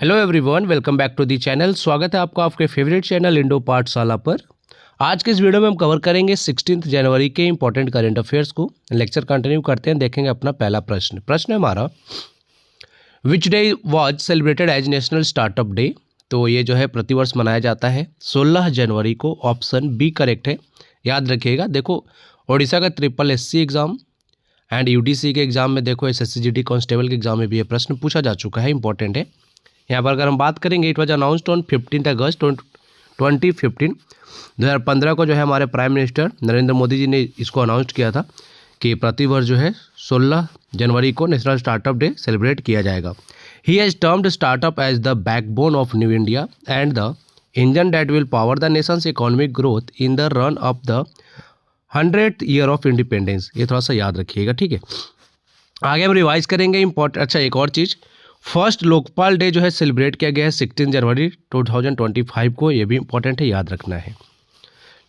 Hello everyone, welcome back to the channel. स्वागत है आपका आपके फेवरेट चैनल इंडो पाठशाला पर। आज के इस वीडियो में हम कवर करेंगे 16 जनवरी के इंपॉर्टेंट करंट अफेयर्स को। लेक्चर कंटिन्यू करते हैं, देखेंगे अपना पहला प्रश्न है हमारा, which day was celebrated as national startup day. तो ये जो है प्रतिवर्ष मनाया जाता है 16 जनवरी को। ऑप्शन बी करेक्ट है, याद रखिएगा। देखो, ओडिशा का SSC एग्जाम एंड UDC के एग्जाम में देखो SSC GD कांस्टेबल के एग्जाम में भी ये प्रश्न पूछा जा चुका है, इंपॉर्टेंट है। यहाँ पर अगर हम बात करेंगे, इट वॉज अनाउंस्ड ऑन 15 अगस्त 2015। 2015 को जो है हमारे प्राइम मिनिस्टर नरेंद्र मोदी जी ने इसको अनाउंस किया था कि प्रतिवर्ष जो है 16 जनवरी को नेशनल स्टार्टअप डे सेलिब्रेट किया जाएगा। He has termed startup as the backbone of new India and the engine that will power the nation's economic growth in the run of the 100th year of independence. ये थोड़ा सा याद रखिएगा, ठीक है। आगे हम रिवाइज करेंगे अच्छा एक और चीज़, फर्स्ट लोकपाल डे जो है सेलिब्रेट किया गया है 16 जनवरी 2025 को। ये भी इंपॉर्टेंट है, याद रखना है।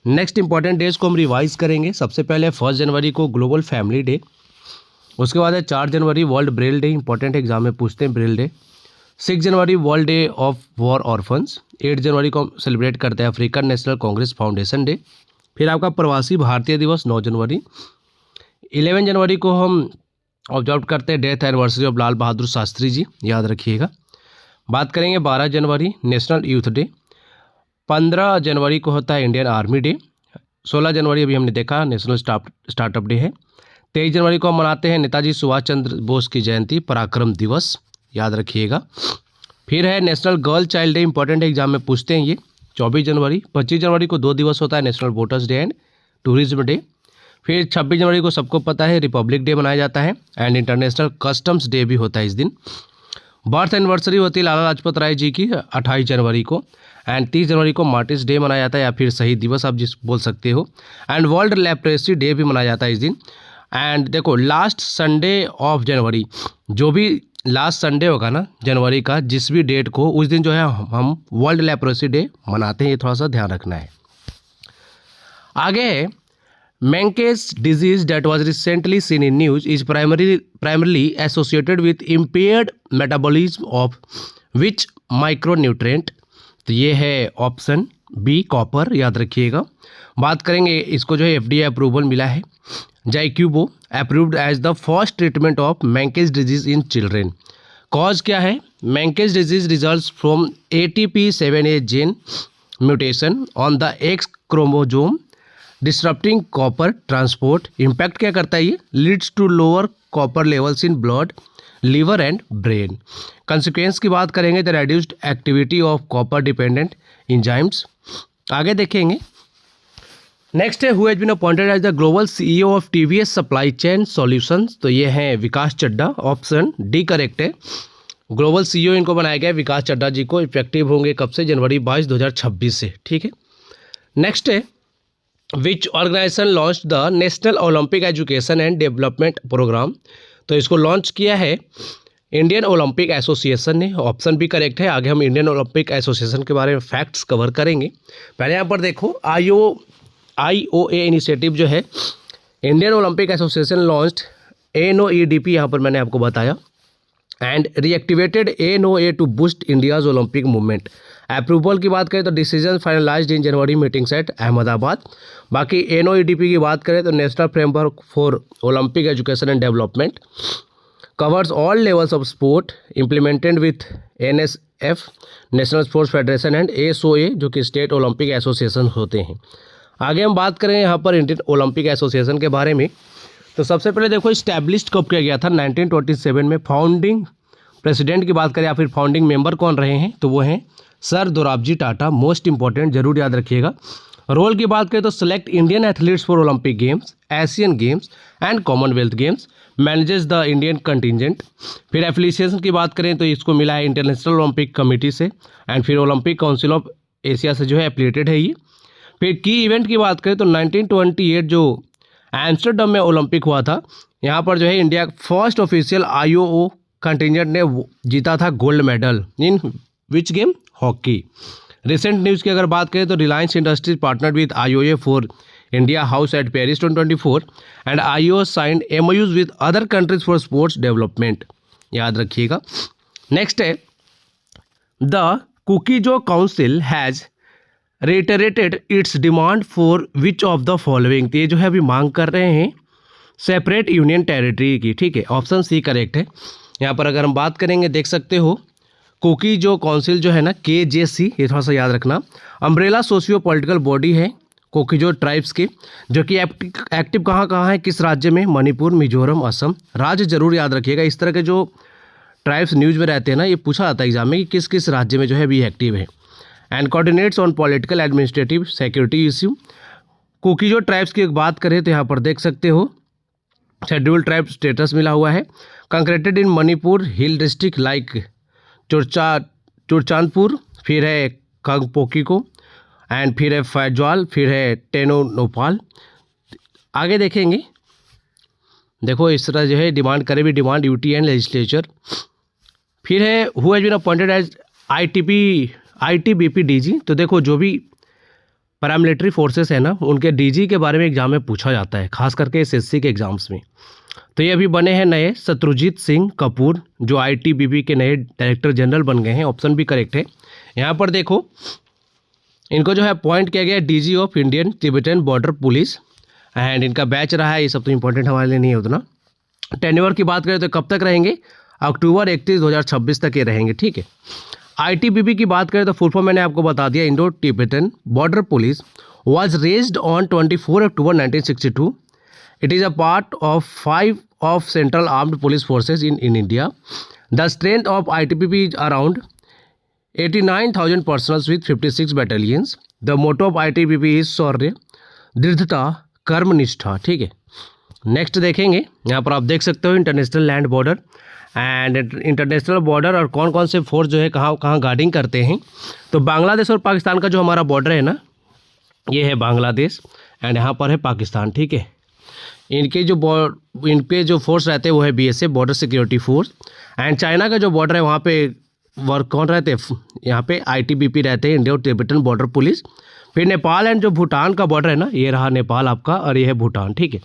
नेक्स्ट इंपॉर्टेंट डेज को हम रिवाइज करेंगे। सबसे पहले 1 जनवरी को ग्लोबल फैमिली डे, उसके बाद है 4 जनवरी world Braille day, important exam में पूछते हैं ब्रेल डे। 6 जनवरी world day of war orphans. 8 जनवरी को सेलिब्रेट करते हैं African national congress foundation day. फिर आपका प्रवासी भारतीय दिवस 9 जनवरी। 11 जनवरी को हम ऑब्जर्व करते हैं death anniversary of Lal Bahadur Shastri ji, याद रखिएगा। बात करेंगे 12 जनवरी नेशनल यूथ डे। 15 जनवरी को होता है इंडियन आर्मी डे। 16 जनवरी अभी हमने देखा नेशनल स्टार्टअप डे है। 23 जनवरी को हम मनाते हैं नेताजी सुभाष चंद्र बोस की जयंती, पराक्रम दिवस, याद रखिएगा। फिर है national girl child day, important exam में पूछते हैं ये 24 जनवरी। 25 जनवरी को 2 दिवस होता है national voters day and tourism day. फिर 26 जनवरी को सबको पता है रिपब्लिक डे मनाया जाता है एंड इंटरनेशनल कस्टम्स डे भी होता है इस दिन। बर्थ एनिवर्सरी होती है लाला लाजपत राय जी की 28 जनवरी को एंड 30 जनवरी को मार्टिस डे मनाया जाता है, या फिर शहीद दिवस आप जिस बोल सकते हो। एंड वर्ल्ड लेप्रेसी डे भी मनाया जाता है इस दिन। एंड देखो, लास्ट संडे ऑफ जनवरी, जो भी लास्ट संडे होगा ना जनवरी का, जिस भी डेट को, उस दिन जो है हम वर्ल्ड लेप्रेसी डे मनाते हैं। ये थोड़ा सा ध्यान रखना है। आगे Menkes disease that was recently seen in news is primarily associated with impaired metabolism of which micronutrient? तो ये है ऑप्शन बी कॉपर, याद रखिएगा। बात करेंगे, इसको जो है FDA अप्रूवल मिला है। Zycubo approved as the first treatment of Menkes disease in children. Cause क्या है? Menkes disease results from ATP7A gene mutation on the X chromosome disrupting copper transport. Impact क्या करता है ये? Leads to lower copper levels in blood, liver and brain. Consequence की बात करेंगे, the reduced activity of copper dependent enzymes. आगे देखेंगे, next है who has been appointed as the global CEO of TVS supply chain solutions. तो ये हैं विकास Chadha, option D correct है। ग्लोबल CEO इनको बनाया गया विकास चड्ढा जी को। इफेक्टिव होंगे कब से? जनवरी 22, 2026 से, ठीक है। नेक्स्ट है which organisation launch the national olympic education and development programme. तो इसको लॉन्च किया है इंडियन ओलंपिक एसोसिएशन ने, ऑप्शन भी करेक्ट है। आगे हम इंडियन ओलंपिक एसोसिएशन के बारे में फैक्ट्स कवर करेंगे। पहले यहाँ पर देखो, IOA इनिशिएटिव जो है, Indian Olympic Association launched NOEDP, यहाँ पर मैंने आपको बताया, and reactivated NOA to boost India's Olympic movement. Approval की बात करें तो decision finalised in January meetings at Ahmedabad. बाकी NOEDP की बात करें तो national framework for Olympic education and development covers all levels of sport implemented with NSF national sports federation and SOA जो कि स्टेट ओलंपिक एसोसिएशन होते हैं। आगे हम बात करें यहाँ पर इंडियन ओलंपिक एसोसिएशन के बारे में। तो सबसे पहले देखो, इस्टेब्लिश्ड कब किया गया था? 1927 में। फाउंडिंग प्रेसिडेंट की बात करें या फिर फाउंडिंग मेंबर कौन रहे हैं? तो वो हैं sir Dorabji Tata, most important, जरूर याद रखिएगा। रोल की बात करें तो select Indian athletes for Olympic games, Asian games and Commonwealth games, manages the Indian contingent. फिर एफिलिएशन की बात करें तो इसको मिला है इंटरनेशनल ओलंपिक कमेटी से एंड फिर ओलंपिक काउंसिल ऑफ एशिया से जो है एफिलिएटेड है ये। फिर की इवेंट की बात करें तो 1928 जो एम्स्टर्डम में ओलंपिक हुआ था, यहाँ पर जो है India first official IOO contingent ने जीता था gold medal in which game? Hockey. Recent news की अगर बात करें तो Reliance Industries partnered with IOA for India house at Paris 2024 and IOA signed MOUs with other countries for sports development, याद रखिएगा। नेक्स्ट है the Kuki Zo council has reiterated its demand for which of the following, तो ये जो है अभी मांग कर रहे हैं सेपरेट यूनियन टेरिटरी की, ठीक है, ऑप्शन सी करेक्ट है। यहाँ पर अगर हम बात करेंगे देख सकते हो कुकी जो काउंसिल जो है ना KJC, ये थोड़ा सा याद रखना, अम्ब्रेला सोशियो पॉलिटिकल बॉडी है कोकीजो ट्राइब्स के, जो कि एक्टिव कहाँ कहाँ है, किस राज्य में, मणिपुर, मिजोरम, असम। राज्य जरूर याद रखिएगा, इस तरह के जो ट्राइब्स न्यूज़ में रहते हैं ना, ये पूछा जाता है एग्जाम में कि किस किस राज्य में जो है अभी एक्टिव है। And coordinates on political administrative security issue. Kuki Zo tribes की बात करें तो यहाँ पर देख सकते हो शेड्यूल्ड ट्राइब स्टेटस मिला हुआ है। Concentrated in Manipur hill district like Churachandpur, फिर है कांगपोकिको, एंड फिर है फैजवाल, फिर है टेनोनोपाल। आगे देखेंगे, देखो इस तरह जो है डिमांड करे भी डिमांड यूटी एंड लेजिस्लेचर। फिर है who has been appointed as ITBP DG। तो देखो जो भी पैरामिलिट्री फोर्सेस है ना, उनके DG के बारे में एग्जाम में पूछा जाता है, खास करके SSC के एग्जाम्स में। तो ये अभी बने हैं नए शत्रुजीत सिंह कपूर, जो ITBP के नए डायरेक्टर जनरल बन गए हैं, ऑप्शन भी करेक्ट है। यहाँ पर देखो इनको जो है अपॉइंट किया गया DG of Indian Tibetan border police, and इनका बैच रहा है, ये सब तो इंपॉर्टेंट हमारे लिए नहीं है उतना। टेन्योर की बात करें तो कब तक रहेंगे, अक्टूबर 31, 2026 तक ये रहेंगे, ठीक है। ITBP की बात करें तो फुल फॉर्म मैंने आपको बता दिया, Indo Tibetan border police was raised on 24 October 1962। It is a part of 5 of central armed police forces in India. The strength of ITBP is around 89,000 personnels with 56 battalions. The motto of ITBP is शौर्य, दृढ़ता, कर्मनिष्ठा, ठीक है। Next देखेंगे, यहाँ पर आप देख सकते हो international land border and international border और कौन कौन से फोर्स जो है कहाँ कहाँ गार्डिंग करते हैं। तो बांग्लादेश और पाकिस्तान का जो हमारा बॉर्डर है ना, ये है बांग्लादेश एंड यहाँ पर है पाकिस्तान, ठीक है। इनके जो फोर्स रहते हैं वो है BSF border security force. And China का जो बॉर्डर है वहाँ पे वर्क कौन रहते हैं, यहाँ पे ITBP रहते हैं, इंडिया तिब्बतन बॉर्डर पुलिस। फिर नेपाल एंड जो भूटान का बॉर्डर है ना, ये रहा नेपाल आपका और ये है भूटान, ठीक है।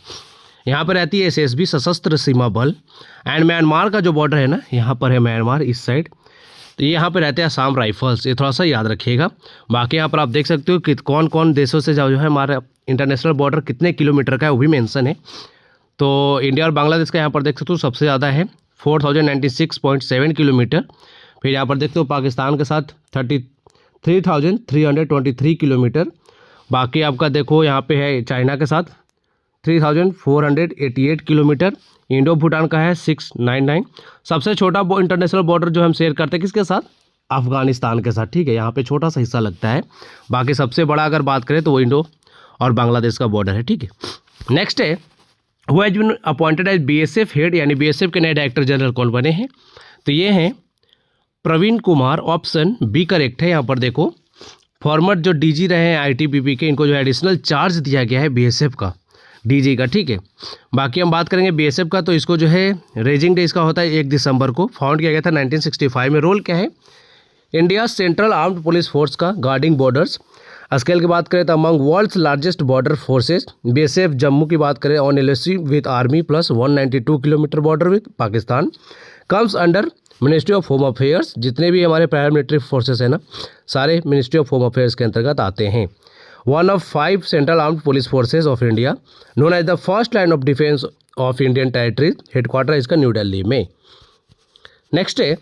यहाँ पर रहती है SSB सशस्त्र सीमा बल। एंड म्यांमार का जो बॉर्डर है ना, यहाँ पर है म्यांमार इस साइड, तो ये यहाँ पे रहते हैं असम राइफल्स, ये थोड़ा सा याद रखिएगा। बाकी यहाँ पर आप देख सकते हो कि कौन कौन देशों से जो है हमारा इंटरनेशनल बॉर्डर कितने किलोमीटर का है वो भी मेंशन है। तो इंडिया और बांग्लादेश का यहाँ पर देख सकते हो सबसे ज़्यादा है 4096.7 किलोमीटर। फिर यहाँ पर देखते हो पाकिस्तान के साथ 33,323 किलोमीटर। बाकी आपका देखो यहाँ पे है चाइना के साथ 3,488 किलोमीटर। इंडो भूटान का है 699। सबसे छोटा इंटरनेशनल बॉर्डर जो हम शेयर करते हैं किसके साथ, अफगानिस्तान के साथ, ठीक है। यहाँ पे छोटा सा हिस्सा लगता है। बाकी सबसे बड़ा अगर बात करें तो वो इंडो और बांग्लादेश का बॉर्डर है, ठीक है। नेक्स्ट है who has been appointed as BSF head, यानी BSF के नए डायरेक्टर जनरल कौन बने हैं, तो ये हैं Praveen Kumar, option B correct है। यहाँ पर देखो फॉर्मर जो DG रहे हैं ITBP के, इनको जो एडिशनल चार्ज दिया गया है BSF का DG का, ठीक है। बाकी हम बात करेंगे BSF का, तो इसको जो है रेजिंग डे इसका होता है 1 दिसंबर को। फाउंड किया गया था 1965 में। रोल क्या है, India central armed police force का गार्डिंग बॉर्डर्स। स्केल की बात करें तो among world's largest border forces. BSF Jammu की बात करें on LOC with army plus 192 kilometre border with Pakistan. Comes under ministry of home affairs. जितने भी हमारे पैरामिलिट्री फोर्सेस हैं ना, सारे मिनिस्ट्री ऑफ होम अफेयर्स के अंतर्गत आते हैं। One of 5 central armed police forces of India, known as the first line of defence of Indian territories. Headquarter इसका न्यू दिल्ली में। नेक्स्ट है,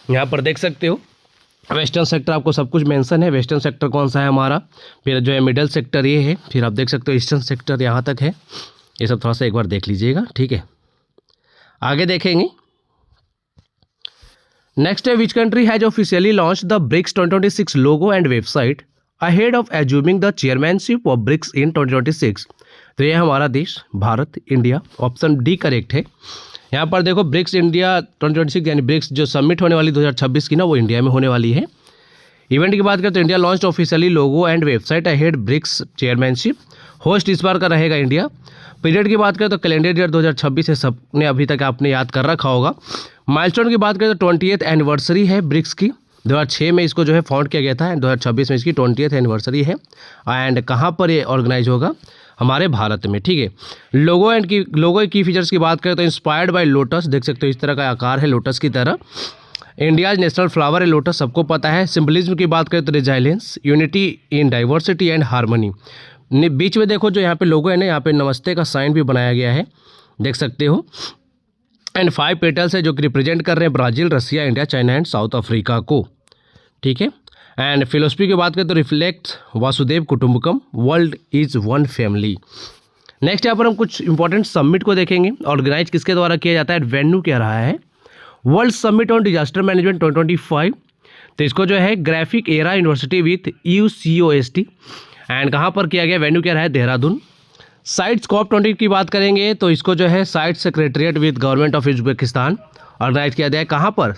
यहाँ पर देख सकते हो वेस्टर्न सेक्टर, आपको सब कुछ मेंशन है। वेस्टर्न सेक्टर कौन सा है हमारा, फिर जो है मिडल सेक्टर ये है, फिर आप देख सकते हो ईस्टर्न सेक्टर यहाँ तक है। ये सब थोड़ा सा एक बार देख लीजिएगा, ठीक है। आगे देखेंगे, नेक्स्ट है which country has officially launch the BRICS 2026 logo and website ahead of assuming the chairmanship of BRICS in 2026। तो ये हमारा देश Bharat, India, option D correct है। यहाँ पर देखो ब्रिक्स इंडिया 2026 यानी ब्रिक्स जो समिट होने वाली 2026 की ना, वो इंडिया में होने वाली है। इवेंट की बात करें तो India launch officially logo and website ahead BRICS chairmanship. Host इस बार का रहेगा इंडिया। पीरियड की बात करें तो कैलेंडर ईयर 2026 है, सबने अभी तक आपने याद कर रखा होगा। माइलस्टोन की बात करें तो 20th एनिवर्सरी है ब्रिक्स की। 2006 में इसको जो है फाउंड किया गया था, 2026 में इसकी 20th एनिवर्सरी है। एंड कहाँ पर ये ऑर्गेनाइज होगा, हमारे भारत में, ठीक है। लोगो की फीचर्स की बात करें तो इंस्पायर्ड बाय लोटस, देख सकते हो इस तरह का आकार है लोटस की तरह। इंडियाज नेशनल फ्लावर है लोटस, सबको पता है। सिंबलिज्म की बात करें तो resilience, unity in diversity and harmony. बीच में देखो जो यहाँ पे लोगो है ना, यहाँ पे नमस्ते का साइन भी बनाया गया है, देख सकते हो। एंड 5 पेटल्स है जो कि रिप्रेजेंट कर रहे हैं Brazil, Russia, India, China and South Africa को, ठीक है। एंड फिलोसफी की बात करें तो reflect Vasudhaiva Kutumbakam, world is one family. Next यहाँ पर हम कुछ इंपॉर्टेंट समिट को देखेंगे। ऑर्गेनाइज किसके द्वारा किया जाता है, वेन्यू क्या रहा है, world summit on disaster management 2025। तो इसको जो है graphic era university with UCOST and कहाँ पर किया गया, वेन्यू क्या रहा है, देहरादून। साइट्स COP20 की बात करेंगे तो इसको जो है site secretariat with government of Uzbekistan organise किया गया है, कहाँ पर,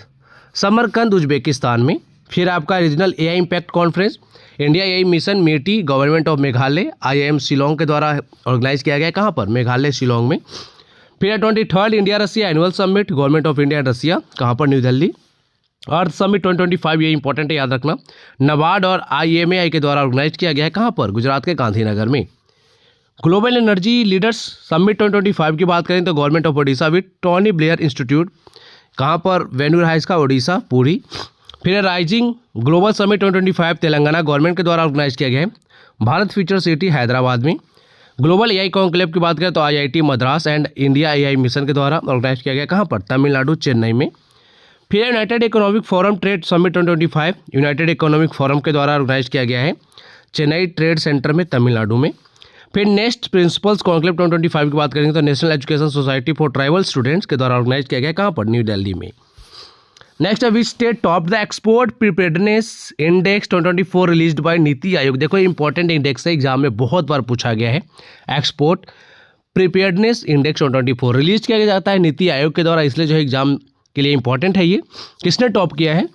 समरकंद उज्बेकिस्तान में। फिर आपका regional AI impact conference, India AI mission MeitY, government of Meghalaya, IIM Shillong के द्वारा ऑर्गेनाइज किया गया है, कहाँ पर, मेघालय शिलोंग में। फिर 23rd India Russia annual summit, government of India and Russia, कहाँ पर, न्यू दिल्ली। अर्थ समिट 2025, ये इंपॉर्टेंट है, याद रखना, नबार्ड और IMAI के द्वारा ऑर्गेनाइज किया गया है, कहाँ पर, गुजरात के गांधीनगर में। ग्लोबल एनर्जी लीडर्स समिट 2025 की बात करें तो government of Odisha with Tony Blair institute, कहाँ पर, वेन्यू रहा इसका, ओडिशा, पूरी। फिर rising global summit 2025 Telangana government के द्वारा ऑर्गेनाइज किया गया है, भारत फ्यूचर सिटी हैदराबाद में। ग्लोबल AI कॉन्क्लेव की बात करें तो IIT Madras and India AI mission के द्वारा ऑर्गेनाइज किया गया, कहाँ पर, तमिलनाडु, चेन्नई में। फिर United economic forum trade summit 2025 United economic forum के द्वारा ऑर्गेनाइज किया गया है, चेन्नई ट्रेड सेंटर में, तमिलनाडु में। फिर नेक्स्ट प्रिंसिपल्स कॉन्क्लेव 2025 की बात करेंगे तो national education society for tribal students के द्वारा ऑर्गेनाइज किया गया, कहाँ पर, न्यू दिल्ली में। नेक्स्ट है which state top the export preparedness index 2024 released by NITI Aayog. देखो ये इंपॉर्टेंट इंडेक्स है, एग्जाम में बहुत बार पूछा गया है। एक्सपोर्ट प्रिपेयर्डनेस इंडेक्स 2024 रिलीज किया जाता है नीति आयोग के द्वारा, इसलिए जो है एग्जाम के लिए इंपॉर्टेंट है। ये किसने टॉप किया है,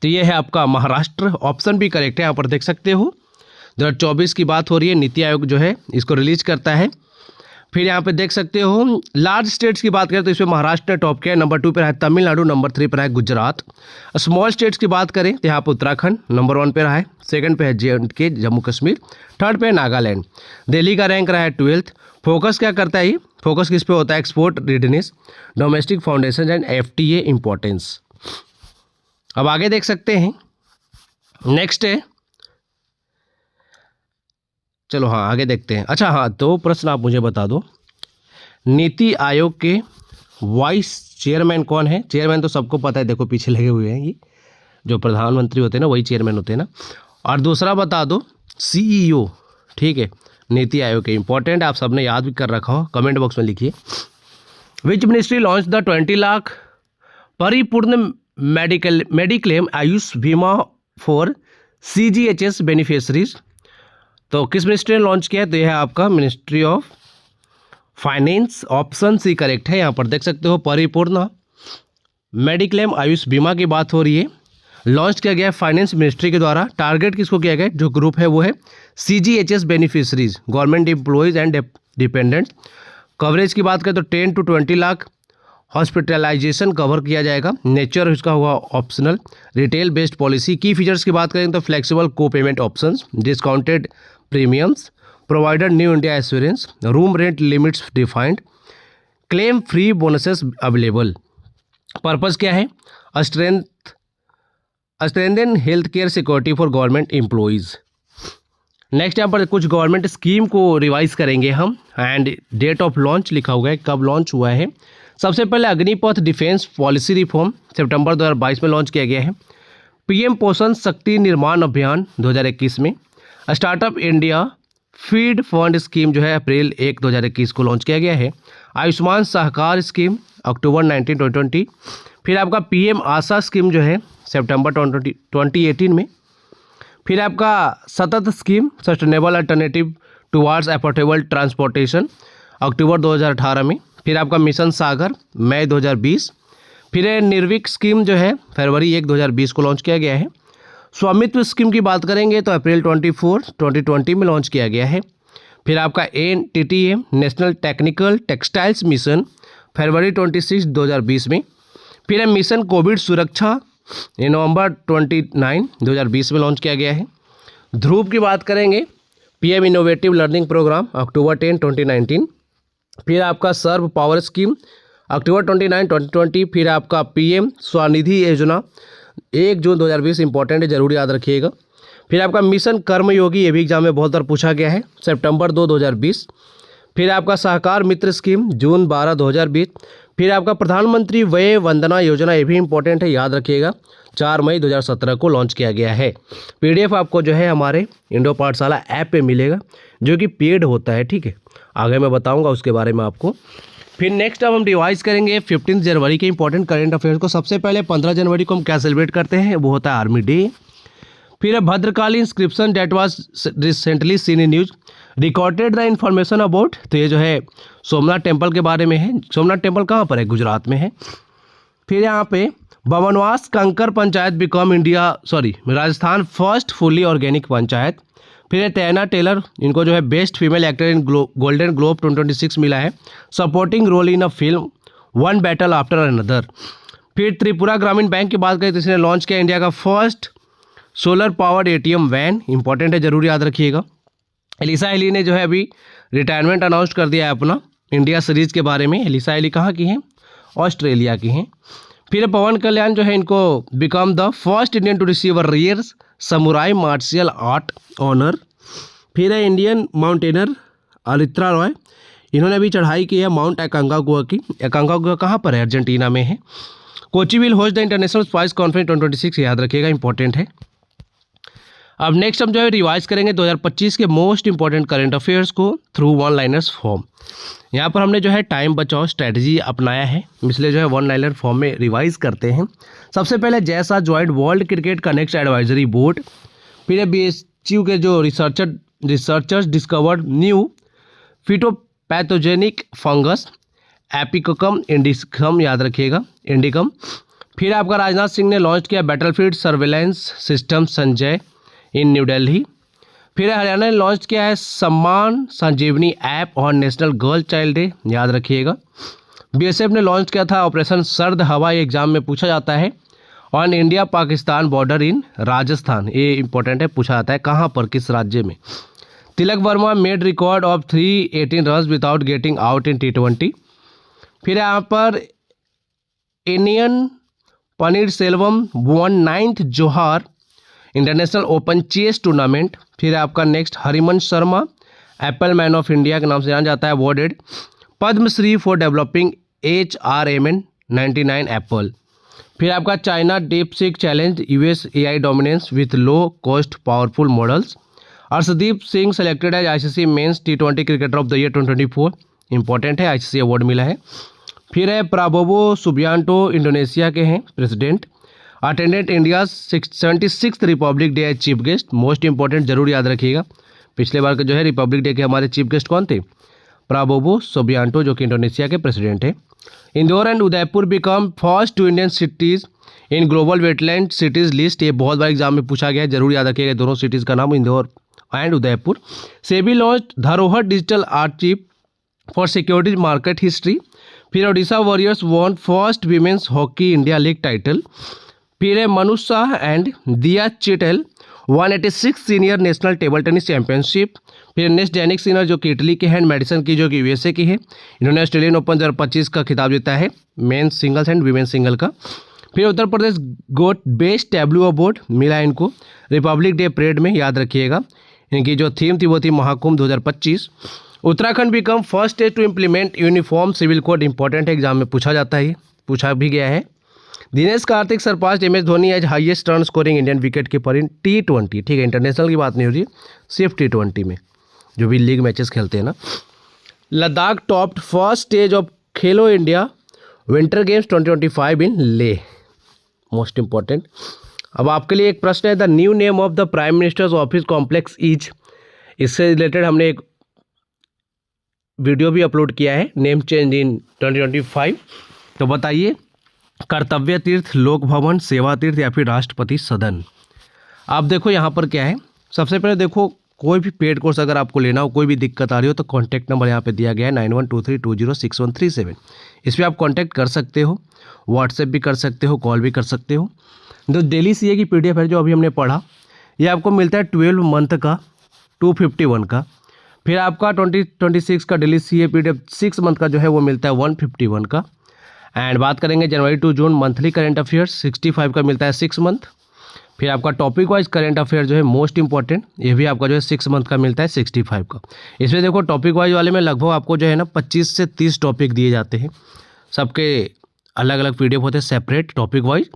तो ये है आपका महाराष्ट्र, ऑप्शन भी करेक्ट है, यहाँ पर देख सकते हो। 2024 की बात हो रही है, नीति आयोग जो है इसको रिलीज करता है। फिर यहाँ पे देख सकते हो लार्ज स्टेट्स की बात करें तो इसमें महाराष्ट्र ने टॉप किया है, नंबर 2 पर है तमिलनाडु, नंबर 3 पर है गुजरात। स्मॉल स्टेट्स की बात करें तो यहाँ पर उत्तराखंड नंबर 1 पे रहा है, सेकंड पे है J&K जम्मू कश्मीर, थर्ड पे है नागालैंड। दिल्ली का रैंक रहा है 12th। फोकस क्या करता है ये, फोकस किस पे होता है, export readiness, domestic foundation and FTA importance. अब आगे देख सकते हैं, नेक्स्ट है, चलो हाँ आगे देखते हैं। अच्छा हाँ, 2 प्रश्न आप मुझे बता दो, नीति आयोग के वाइस चेयरमैन कौन है। चेयरमैन तो सबको पता है, देखो पीछे लगे हुए हैं, ये जो प्रधानमंत्री होते हैं ना वही चेयरमैन होते हैं ना। और दूसरा बता दो CEO, ठीक है, नीति आयोग के, इंपॉर्टेंट आप सबने याद भी कर रखा हो, कमेंट बॉक्स में लिखिए। Which ministry launch the 20 lakh परिपूर्ण मेडिक्लेम आयुष बीमा फॉर CGHS बेनिफिशरीज। तो किस मिनिस्ट्री ने लॉन्च किया है, तो यह है आपका ministry of finance, option C correct है। यहाँ पर देख सकते हो परिपूर्ण मेडिक्लेम आयुष बीमा की बात हो रही है, लॉन्च किया गया है फाइनेंस मिनिस्ट्री के द्वारा। टारगेट किसको किया गया, जो ग्रुप है वो है CGHS beneficiaries, government employees and dependents. Coverage की बात करें तो 10 to 20 लाख हॉस्पिटलाइजेशन कवर किया जाएगा, नेचर इसका हुआ ऑप्शनल, रिटेल बेस्ड पॉलिसी। की फीचर्स की बात करें तो फ्लेक्सिबल को payment options, discounted premiums, provided new India assurance, room rent limits defined, claim free bonuses available. Purpose क्या है, strengthen health care security for government employees. Next यहाँ पर कुछ गवर्नमेंट स्कीम को रिवाइज करेंगे हम, एंड डेट ऑफ लॉन्च लिखा हुआ है, कब लॉन्च हुआ है। सबसे पहले अग्निपथ डिफेंस पॉलिसी रिफॉर्म सितंबर 2022 में लॉन्च किया गया है। PM पोषण शक्ति निर्माण अभियान 2021 में। Startup India feed fund scheme जो है अप्रैल 1, 2021 को लॉन्च किया गया है। आयुष्मान सहकार स्कीम अक्टूबर 19, 2020। फिर आपका PM आशा स्कीम जो है सितंबर 2018 में। फिर आपका Satat scheme sustainable alternative towards affordable transportation October 2018 में। फिर आपका मिशन सागर मई 2020। फिर निर्विक स्कीम जो है फरवरी 1, 2020 को लॉन्च किया गया है। स्वामित्व स्कीम की बात करेंगे तो अप्रैल 24, 2020 में लॉन्च किया गया है। फिर आपका NTTM national technical textiles mission फरवरी 26, 2020 में। फिर मिशन कोविड सुरक्षा नवंबर 29, 2020 में लॉन्च किया गया है। ध्रुव की बात करेंगे PM इनोवेटिव लर्निंग प्रोग्राम अक्टूबर 10, 2019। फिर आपका सर्व पावर स्कीम अक्टूबर 29, 2020। फिर आपका PM स्वनिधि योजना 1 जून 2020, इंपॉर्टेंट है, जरूर याद रखिएगा। फिर आपका मिशन कर्मयोगी, ये भी एग्जाम में बहुत बार पूछा गया है, सितंबर 2, 2020। फिर आपका सहकार मित्र स्कीम जून 12, 2020। फिर आपका प्रधानमंत्री वय वंदना योजना, ये भी इंपॉर्टेंट है, याद रखिएगा, 4 मई 2017 को लॉन्च किया गया है। PDF आपको जो है हमारे इंडो पाठशाला ऐप पे मिलेगा, जो कि पेड होता है, ठीक है, आगे मैं बताऊंगा उसके बारे में आपको। फिर नेक्स्ट अब हम रिवाइज करेंगे 15 जनवरी के इंपॉर्टेंट करेंट अफेयर्स को। सबसे पहले 15 जनवरी को हम क्या सेलिब्रेट करते हैं, वो होता है आर्मी डे। फिर है Bhadrakali inscription that was recently seen in news recorded the information about, तो ये जो है सोमनाथ टेम्पल के बारे में है। सोमनाथ टेम्पल कहाँ पर है, गुजरात में है। फिर यहाँ पे Bamanwas Kankar panchayat become Rajasthan first fully organic panchayat. फिर है टैना टेलर, इनको जो है best female actor in golden globe 2026 मिला है, supporting role in a film one battle after another. फिर त्रिपुरा ग्रामीण बैंक की बात करें तो इसने लॉन्च किया इंडिया का first solar powered ATM van, important है, जरूर याद रखिएगा। एलिसा एली ने जो है अभी रिटायरमेंट अनाउंस कर दिया है अपना इंडिया सीरीज के बारे में। एलिसा एली कहाँ की हैं, ऑस्ट्रेलिया की हैं। फिर पवन कल्याण जो है इनको become the first Indian to receive a rare samurai martial art honour. फिर है इंडियन माउंटेनर अरित्रा रॉय, इन्होंने अभी चढ़ाई की है माउंट एकांकागुआ की। एकांकागुआ कहाँ पर है, अर्जेंटीना में है। Kochi will host the international spice conference 2026, याद रखिएगा, इंपॉर्टेंट है। अब नेक्स्ट हम जो है रिवाइज करेंगे 2025 के मोस्ट इंपॉर्टेंट करंट अफेयर्स को थ्रू वन लाइनर्स फॉर्म। यहाँ पर हमने जो है टाइम बचाओ स्ट्रैटेजी अपनाया है, इसलिए जो है वन लाइनर फॉर्म में रिवाइज करते हैं। सबसे पहले जैसा joint world cricket connect advisory board. फिर BSU के जो रिसर्चर्स डिस्कवर्ड न्यू फिटोपैथोजेनिक फंगस एपिकोकम इंडिकम, याद रखिएगा, इंडिकम। फिर आपका राजनाथ सिंह ने लॉन्च किया बैटलफील्ड सर्वेलेंस सिस्टम संजय इन न्यू दिल्ली। फिर हरियाणा ने लॉन्च किया है सम्मान संजीवनी ऐप और नेशनल गर्ल चाइल्ड डे, याद रखिएगा। BSF ने लॉन्च किया था ऑपरेशन सर्द हवा, ये एग्जाम में पूछा जाता है, on India Pakistan border in Rajasthan, ये इंपॉर्टेंट है, पूछा जाता है कहाँ पर, किस राज्य में। Tilak Varma made record of 318 runs without getting out in T20। फिर यहाँ पर Indian paneer Selvam one 9th जोहार इंटरनेशनल ओपन चेस टूर्नामेंट। फिर आपका next Harivansh Sharma apple man of India के नाम से जाना जाता है, awarded Padma Shri for developing HRMN 99 apple. फिर आपका China DeepSeek challenge US AI dominance with low cost powerful models. Arshdeep Singh selected as ICC men's T20 cricketer of the year 2024, important है, ICC award मिला है। फिर है प्राबोवो सुबियांटो, इंडोनेशिया के हैं president, attendant India 76th republic day as chief guest, most important, जरूर याद रखिएगा। पिछले बार के जो है रिपब्लिक डे के हमारे चीफ गेस्ट कौन थे, प्राबोवो सुबियांटो, जो कि इंडोनेशिया के प्रेसिडेंट है। Indore and Udaipur become first 2 Indian cities in global wetland cities list, ये बहुत बार एग्जाम में पूछा गया है, जरूर याद रखिएगा, दोनों सिटीज़ का नाम Indore and Udaipur. SEBI launch Dharohar digital archive for security market history. फिर Odisha Warriors won first women's hockey India league title. फिर है Manush Shah and Diya Chitale 186 senior national table tennis championship. फिर नेक्स्ट जैनिक सिनर जो कि इटली के हैं, मेडिसन की जो कि USA की है, इन्होंने ऑस्ट्रेलियन ओपन 2025 का खिताब जीता है, main singles and women single का। फिर उत्तर प्रदेश गोट बेस्ट टैब्लू अवार्ड मिला इनको रिपब्लिक डे परेड में, याद रखिएगा। इनकी जो थीम थी वो थी Mahakumbh 2025। Uttarakhand become first state to implement uniform civil code, important है, एग्जाम में पूछा जाता है, पूछा भी गया है। Dinesh Karthik surpass MS Dhoni as highest run scoring Indian wicket keeper in T20, ठीक है, इंटरनेशनल की बात नहीं हो रही, सिर्फ T20 में जो भी लीग मैचेस खेलते हैं ना। Ladakh topped first stage of Khelo India winter games 2025 in Leh, most important. अब आपके लिए एक प्रश्न है, the new name of the prime minister's office complex is, इससे रिलेटेड हमने एक वीडियो भी अपलोड किया है, नेम चेंज इन 2025, तो बताइए कर्तव्य तीर्थ, लोक भवन, सेवा तीर्थ या फिर राष्ट्रपति सदन। आप देखो यहाँ पर क्या है, सबसे पहले देखो कोई भी पेड कोर्स अगर आपको लेना हो, कोई भी दिक्कत आ रही हो तो कॉन्टैक्ट नंबर यहाँ पे दिया गया है 9123206137, इस पर आप कॉन्टैक्ट कर सकते हो, व्हाट्सएप भी कर सकते हो, कॉल भी कर सकते हो। जो डेली CA की PDF है जो अभी हमने पढ़ा, ये आपको मिलता है 12 मंथ का 251 का। फिर आपका 2026 का डेली CA PDF 6 मंथ का जो है वो मिलता है 151 का। एंड बात करेंगे January to June monthly current affairs 65 का मिलता है 6 मंथ। फिर आपका टॉपिक वाइज करंट अफेयर जो है मोस्ट इंपॉर्टेंट, ये भी आपका जो है 6 मंथ का मिलता है 65 का। इसमें देखो टॉपिक वाइज वाले में लगभग आपको जो है ना 25 से 30 टॉपिक दिए जाते हैं, सबके अलग अलग पीडीएफ होते हैं सेपरेट टॉपिक वाइज।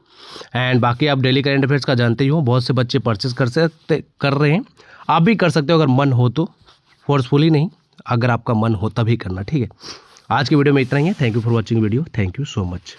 एंड बाकी आप डेली करंट अफेयर्स का जानते ही हो, बहुत से बच्चे परचेस कर रहे हैं, आप भी कर सकते हो अगर मन हो तो, फोर्सफुली नहीं, अगर आपका मन हो तभी करना, ठीक है। आज की वीडियो में इतना ही है। Thank you for watching video, thank you so much.